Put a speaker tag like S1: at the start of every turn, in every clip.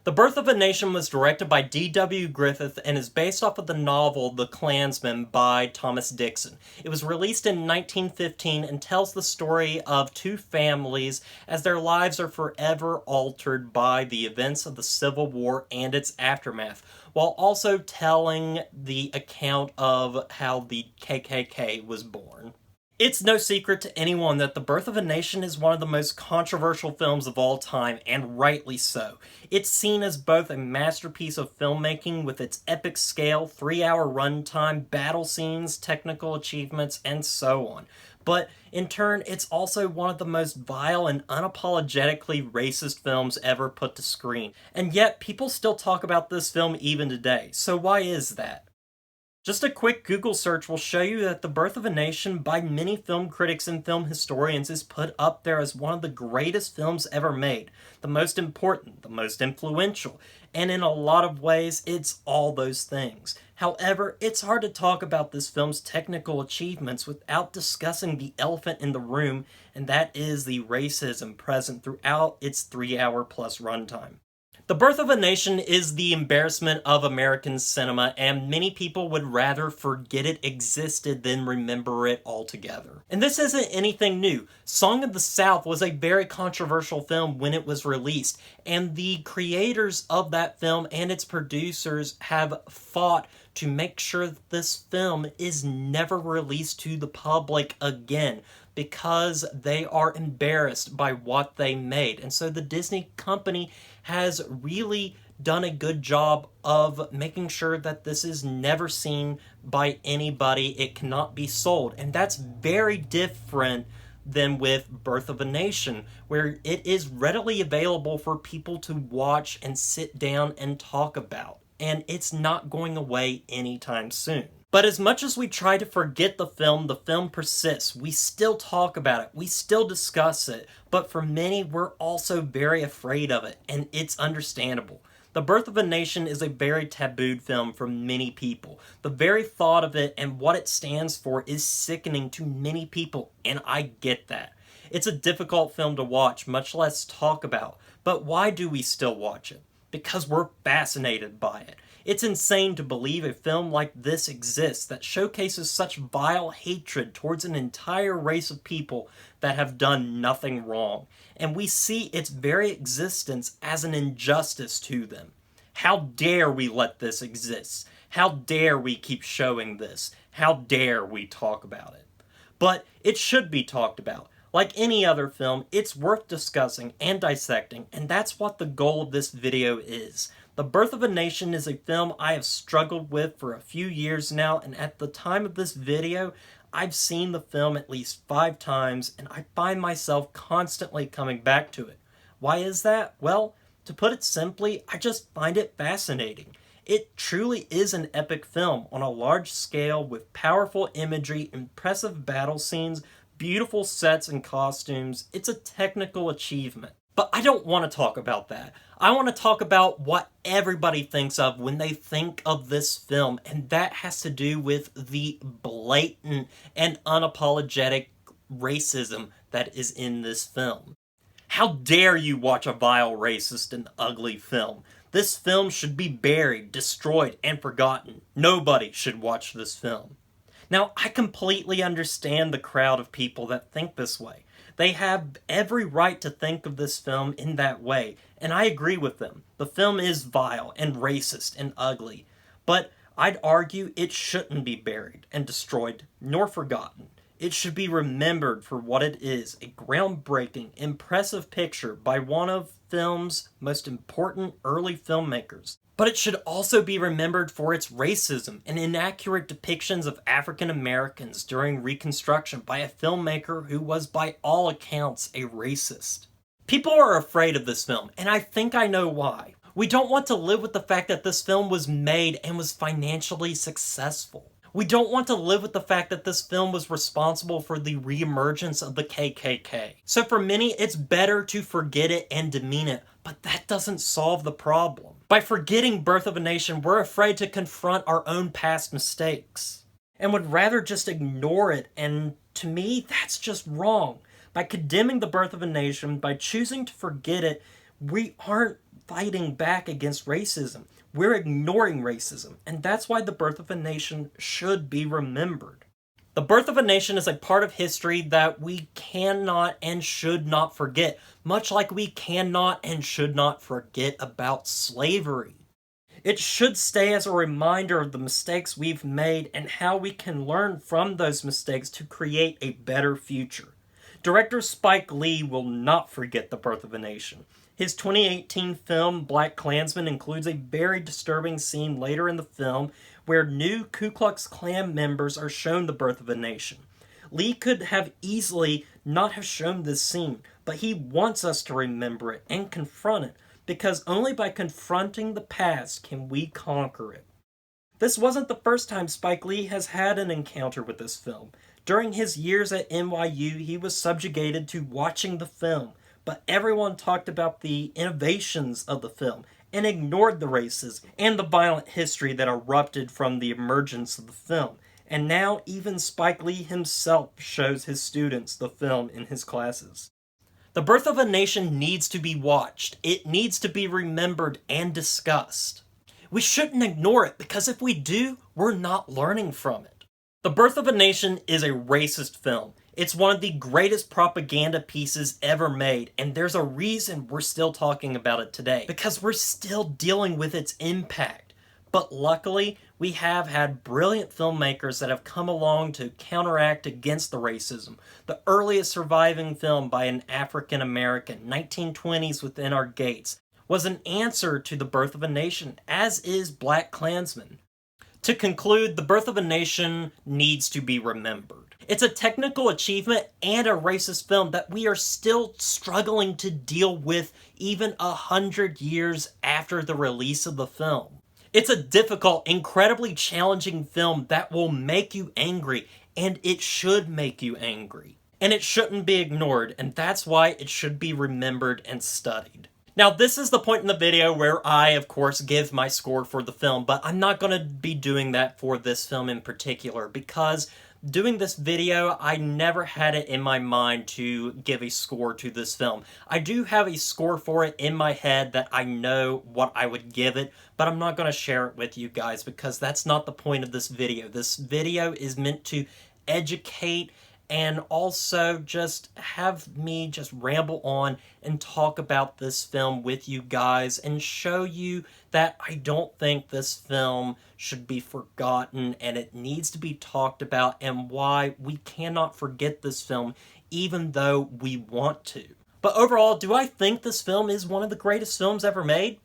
S1: The Birth of a Nation was directed by D.W. Griffith and is based off of the novel The Klansman by Thomas Dixon. It was released in 1915 and tells the story of two families as their lives are forever altered by the events of the Civil War and its aftermath, while also telling the account of how the KKK was born. It's no secret to anyone that The Birth of a Nation is one of the most controversial films of all time, and rightly so. It's seen as both a masterpiece of filmmaking with its epic scale, 3-hour runtime, battle scenes, technical achievements, and so on. But in turn, it's also one of the most vile and unapologetically racist films ever put to screen. And yet, people still talk about this film even today. So why is that? Just a quick Google search will show you that The Birth of a Nation, by many film critics and film historians, is put up there as one of the greatest films ever made, the most important, the most influential, and in a lot of ways, it's all those things. However, it's hard to talk about this film's technical achievements without discussing the elephant in the room, and that is the racism present throughout its 3-hour plus runtime. The Birth of a Nation is the embarrassment of American cinema, and many people would rather forget it existed than remember it altogether. And this isn't anything new. Song of the South was a very controversial film when it was released, and the creators of that film and its producers have fought to make sure that this film is never released to the public again, because they are embarrassed by what they made. And so the Disney company has really done a good job of making sure that this is never seen by anybody. It cannot be sold. And that's very different than with Birth of a Nation, where it is readily available for people to watch and sit down and talk about. And it's not going away anytime soon. But as much as we try to forget the film persists. We still talk about it, we still discuss it, but for many, we're also very afraid of it, and it's understandable. The Birth of a Nation is a very tabooed film for many people. The very thought of it and what it stands for is sickening to many people, and I get that. It's a difficult film to watch, much less talk about, but why do we still watch it? Because we're fascinated by it. It's insane to believe a film like this exists that showcases such vile hatred towards an entire race of people that have done nothing wrong, and we see its very existence as an injustice to them. How dare we let this exist? How dare we keep showing this? How dare we talk about it? But it should be talked about. Like any other film, it's worth discussing and dissecting, and that's what the goal of this video is. The Birth of a Nation is a film I have struggled with for a few years now, and at the time of this video, I've seen the film at least 5 times, and I find myself constantly coming back to it. Why is that? Well, to put it simply, I just find it fascinating. It truly is an epic film on a large scale with powerful imagery, impressive battle scenes, beautiful sets and costumes. It's a technical achievement. But I don't want to talk about that. I want to talk about what everybody thinks of when they think of this film, and that has to do with the blatant and unapologetic racism that is in this film. How dare you watch a vile, racist, and ugly film? This film should be buried, destroyed, and forgotten. Nobody should watch this film. Now, I completely understand the crowd of people that think this way. They have every right to think of this film in that way, and I agree with them. The film is vile and racist and ugly, but I'd argue it shouldn't be buried and destroyed nor forgotten. It should be remembered for what it is, a groundbreaking, impressive picture by one of film's most important early filmmakers. But it should also be remembered for its racism and inaccurate depictions of African Americans during Reconstruction by a filmmaker who was by all accounts a racist. People are afraid of this film, and I think I know why. We don't want to live with the fact that this film was made and was financially successful. We don't want to live with the fact that this film was responsible for the reemergence of the KKK. So for many, it's better to forget it and demean it, but that doesn't solve the problem. By forgetting Birth of a Nation, we're afraid to confront our own past mistakes, and would rather just ignore it, and to me, that's just wrong. By condemning The Birth of a Nation, by choosing to forget it, we aren't fighting back against racism. We're ignoring racism, and that's why The Birth of a Nation should be remembered. The Birth of a Nation is a part of history that we cannot and should not forget, much like we cannot and should not forget about slavery. It should stay as a reminder of the mistakes we've made and how we can learn from those mistakes to create a better future. Director Spike Lee will not forget The Birth of a Nation. His 2018 film BlacKkKlansman includes a very disturbing scene later in the film where new Ku Klux Klan members are shown the birth of a nation. Lee could have easily not have shown this scene, but he wants us to remember it and confront it, because only by confronting the past can we conquer it. This wasn't the first time Spike Lee has had an encounter with this film. During his years at NYU, he was subjugated to watching the film, but everyone talked about the innovations of the film and ignored the racism and the violent history that erupted from the emergence of the film. And now even Spike Lee himself shows his students the film in his classes. The Birth of a Nation needs to be watched. It needs to be remembered and discussed. We shouldn't ignore it, because if we do, we're not learning from it. The Birth of a Nation is a racist film. It's one of the greatest propaganda pieces ever made, and there's a reason we're still talking about it today, because we're still dealing with its impact. But luckily, we have had brilliant filmmakers that have come along to counteract against the racism. The earliest surviving film by an African American, 1920s Within Our Gates, was an answer to The Birth of a Nation, as is BlacKkKlansman. To conclude, The Birth of a Nation needs to be remembered. It's a technical achievement and a racist film that we are still struggling to deal with even 100 years after the release of the film. It's a difficult, incredibly challenging film that will make you angry, and it should make you angry. And it shouldn't be ignored, and that's why it should be remembered and studied. Now, this is the point in the video where I, of course, give my score for the film, but I'm not going to be doing that for this film in particular, because doing this video, I never had it in my mind to give a score to this film. I do have a score for it in my head that I know what I would give it, but I'm not going to share it with you guys because that's not the point of this video. This video is meant to educate and also just have me just ramble on and talk about this film with you guys and show you that I don't think this film should be forgotten and it needs to be talked about, and why we cannot forget this film even though we want to. But overall, do I think this film is one of the greatest films ever made?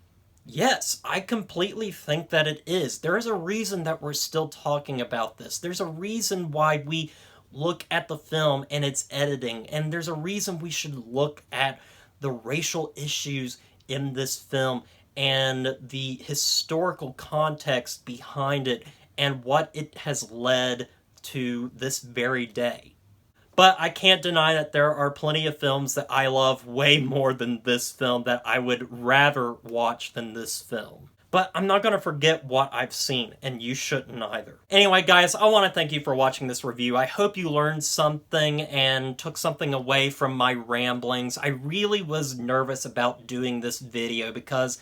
S1: Yes, I completely think that it is. There is a reason that we're still talking about this. There's a reason why we look at the film and its editing, and there's a reason we should look at the racial issues in this film and the historical context behind it and what it has led to this very day. But I can't deny that there are plenty of films that I love way more than this film, that I would rather watch than this film. But I'm not going to forget what I've seen, and you shouldn't either. Anyway, guys, I want to thank you for watching this review. I hope you learned something and took something away from my ramblings. I really was nervous about doing this video because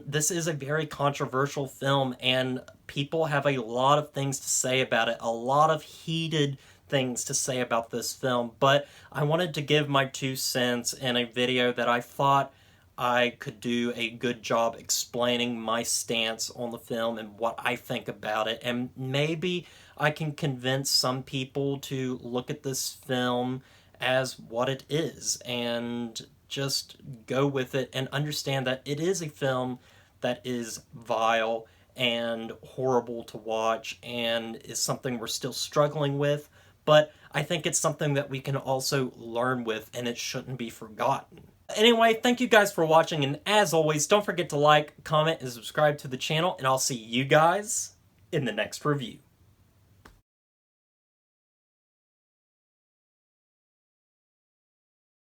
S1: this is a very controversial film, and people have a lot of things to say about it, a lot of heated things to say about this film. But I wanted to give my 2 cents in a video that I thought I could do a good job explaining my stance on the film and what I think about it, and maybe I can convince some people to look at this film as what it is and just go with it and understand that it is a film that is vile and horrible to watch and is something we're still struggling with, but I think it's something that we can also learn with, and it shouldn't be forgotten. Anyway, thank you guys for watching, and as always, don't forget to like, comment, and subscribe to the channel, and I'll see you guys in the next review.